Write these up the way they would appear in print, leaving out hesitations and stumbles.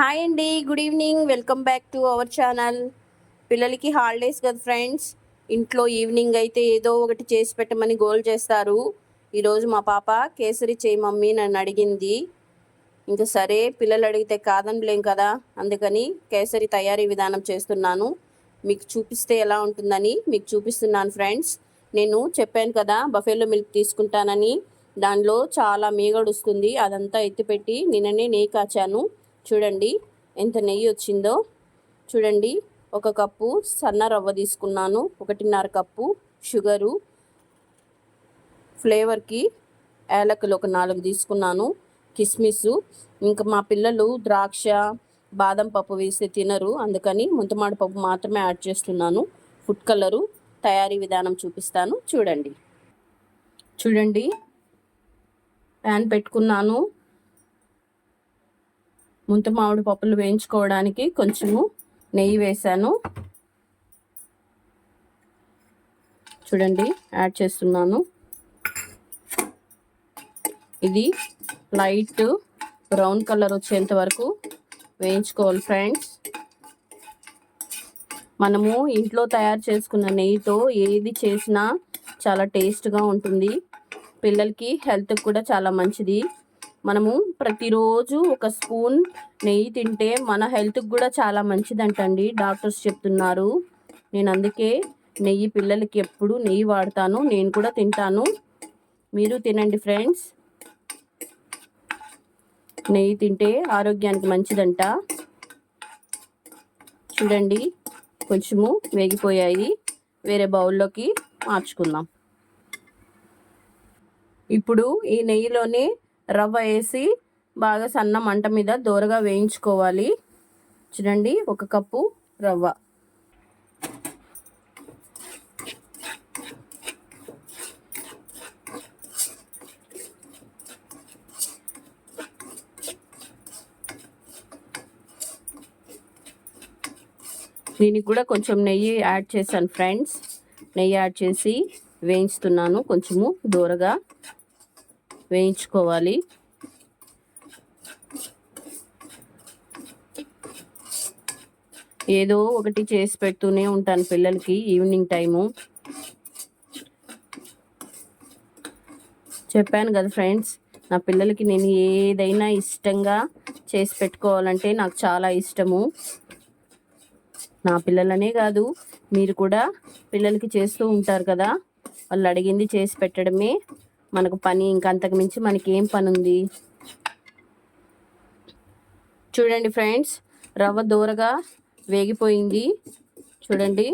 Hi అండి, good evening. Welcome back to our channel. పిల్లలకి holidays కదా ఫ్రెండ్స్. ఇంట్లో ఈవినింగ్ అయితే ఏదో ఒకటి చేసి పెట్టమని గోల్ చేస్తారు. ఈరోజు మా పాప కేసరి చేయి మమ్మీ నన్ను అడిగింది. ఇంకా సరే, పిల్లలు అడిగితే కాదనలేం కదా, అందుకని కేసరి తయారీ విధానం చేస్తున్నాను. మీకు చూపిస్తే ఎలా ఉంటుందని మీకు చూపిస్తున్నాను ఫ్రెండ్స్. నేను చెప్పాను కదా బఫెలో మిల్క్ తీసుకుంటానని, దానిలో చాలా మీగడ వస్తుంది. అదంతా ఎత్తిపెట్టి నిన్ననే నెయ్యి కాచాను. చూడండి ఎంత నెయ్యి వచ్చిందో. చూడండి, ఒక కప్పు సన్న రవ్వ తీసుకున్నాను, 1.5 కప్పు షుగరు, ఫ్లేవర్కి యాలకులు ఒక 4 తీసుకున్నాను, కిస్మిస్. ఇంకా మా పిల్లలు ద్రాక్ష బాదం పప్పు వేసి తినరు, అందుకని ముంతమాడి పప్పు మాత్రమే యాడ్ చేస్తున్నాను. ఫుడ్ కలరు తయారీ విధానం చూపిస్తాను చూడండి. చూడండి, ప్యాన్ పెట్టుకున్నాను. ముంత మామిడి పప్పులు వేయించుకోవడానికి కొంచెము నెయ్యి వేసాను. చూడండి, యాడ్ చేస్తున్నాను. ఇది లైట్ బ్రౌన్ కలర్ వచ్చేంత వరకు వేయించుకోవాలి ఫ్రెండ్స్. మనము ఇంట్లో తయారు చేసుకున్న నెయ్యితో ఏది చేసినా చాలా టేస్ట్గా ఉంటుంది. పిల్లలకి హెల్త్కి కూడా చాలా మంచిది. మనము ప్రతిరోజు ఒక స్పూన్ నెయ్యి తింటే మన హెల్త్కి కూడా చాలా మంచిదంటండి, డాక్టర్స్ చెప్తున్నారు. నేను అందుకే నెయ్యి పిల్లలకి ఎప్పుడు నెయ్యి వాడతాను, నేను కూడా తింటాను. మీరు తినండి ఫ్రెండ్స్. నెయ్యి తింటే ఆరోగ్యానికి మంచిదంట. చూడండి, కొంచెము వేగిపోయాయి. వేరే బౌల్లోకి మార్చుకుందాం. ఇప్పుడు ఈ నెయ్యిలోనే రవ్వ వేసి బాగా సన్న మంట మీద దోరగా వేయించుకోవాలి. చూడండి, 1 కప్పు రవ్వ. దీనికి కూడా కొంచెం నెయ్యి యాడ్ చేశాను ఫ్రెండ్స్. నెయ్యి యాడ్ చేసి వేయించుతున్నాను. కొంచెము దోరగా వేయించుకోవాలి. ఏదో ఒకటి చేసి పెడుతూనే ఉంటాను పిల్లలకి ఈవినింగ్ టైము. చెప్పాను కదా ఫ్రెండ్స్, నా పిల్లలకి నేను ఏదైనా ఇష్టంగా చేసి పెట్టుకోవాలంటే నాకు చాలా ఇష్టము. నా పిల్లలనే కాదు, మీరు కూడా పిల్లలకి చేస్తూ ఉంటారు కదా, వాళ్ళు అడిగింది చేసి పెట్టడమే మనకు పని. ఇంకా అంతకు మించి మనకి ఏం పని ఉంది. చూడండి ఫ్రెండ్స్, రవ్వ దూరగా వేగిపోయింది. చూడండి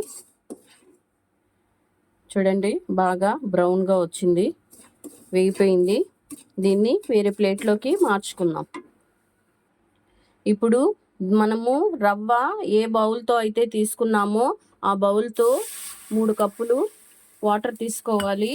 చూడండి, బాగా బ్రౌన్గా వచ్చింది, వేగిపోయింది. దీన్ని వేరే ప్లేట్లోకి మార్చుకుందాం. ఇప్పుడు మనము రవ్వ ఏ బౌల్తో అయితే తీసుకున్నామో ఆ బౌల్తో 3 కప్పులు వాటర్ తీసుకోవాలి.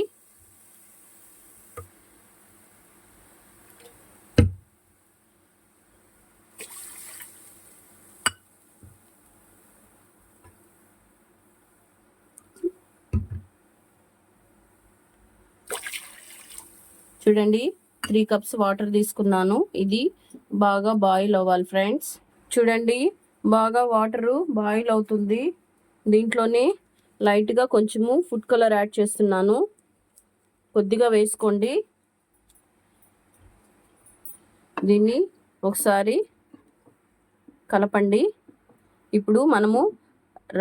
చూడండి, 3 కప్స్ వాటర్ తీసుకున్నాను. ఇది బాగా బాయిల్ అవ్వాలి ఫ్రెండ్స్. చూడండి, బాగా వాటరు బాయిల్ అవుతుంది. దీంట్లోనే లైట్గా కొంచెము ఫుడ్ కలర్ యాడ్ చేస్తున్నాను. కొద్దిగా వేసుకోండి. దీన్ని ఒకసారి కలపండి. ఇప్పుడు మనము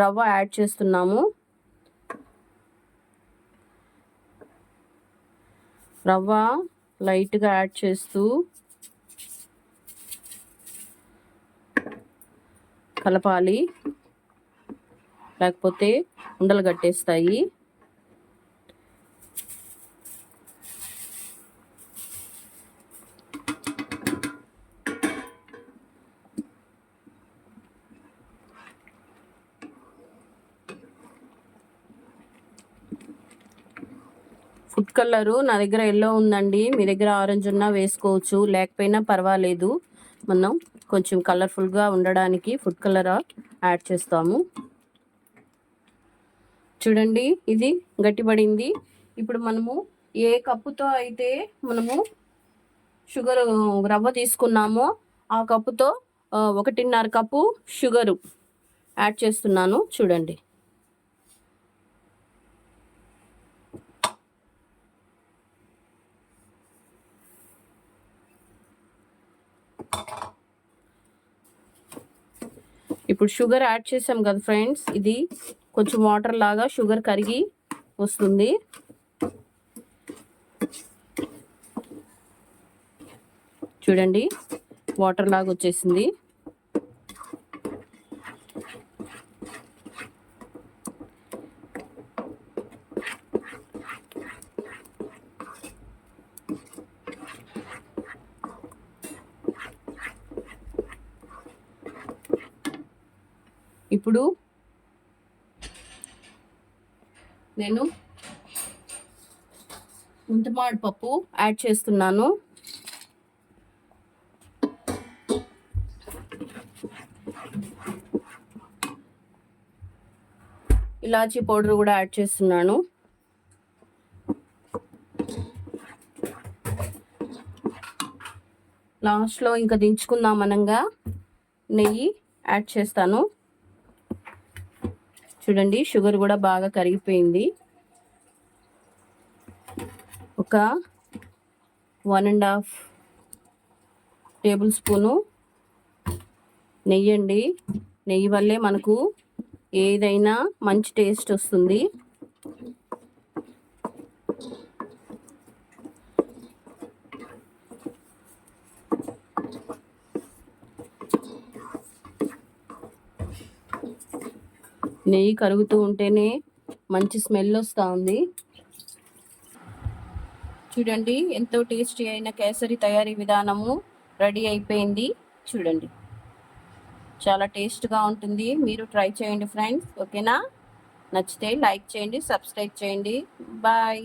రవ్వ యాడ్ చేస్తున్నాము. రవ్వ లైట్గా యాడ్ చేస్తూ కలపాలి, లేకపోతే ఉండలు కట్టేస్తాయి. ఫుడ్ కలరు నా దగ్గర ఎల్లో ఉందండి, మీ దగ్గర ఆరెంజ్ ఉన్నా వేసుకోవచ్చు, లేకపోయినా పర్వాలేదు. మనం కొంచెం కలర్ఫుల్గా ఉండడానికి ఫుడ్ కలర్ యాడ్ చేస్తాము. చూడండి, ఇది గట్టిపడింది. ఇప్పుడు మనము ఏ కప్పుతో అయితే మనము రవ్వ తీసుకున్నామో ఆ కప్పుతో 1.5 కప్పు షుగరు యాడ్ చేస్తున్నాను చూడండి. ఇప్పుడు షుగర్ యాడ్ చేసాం కదా ఫ్రెండ్స్, ఇది కొంచెం వాటర్ లాగా షుగర్ కరిగి వస్తుంది. చూడండి వాటర్ లాగా వచ్చేసింది. ఇప్పుడు నేను ముంతమామిడి పప్పు యాడ్ చేస్తున్నాను. ఇలాచీ పౌడర్ కూడా యాడ్ చేస్తున్నాను. లాస్ట్లో ఇంకా దించుకుందాం అనంగా నెయ్యి యాడ్ చేస్తాను. చూడండి షుగర్ కూడా బాగా కరిగిపోయింది. ఒక 1.5 టేబుల్ స్పూను నెయ్యి అండి. నెయ్యి వల్లే మనకు ఏదైనా మంచి టేస్ట్ వస్తుంది. నెయ్యి కరుగుతూ ఉంటేనే మంచి స్మెల్ వస్తూ ఉంది. చూడండి ఎంతో టేస్టీ అయిన కేసరి తయారీ విధానము రెడీ అయిపోయింది. చూడండి చాలా టేస్ట్గా ఉంటుంది. మీరు ట్రై చేయండి ఫ్రెండ్స్. ఓకేనా? నచ్చితే లైక్ చేయండి, సబ్స్క్రైబ్ చేయండి. బాయ్.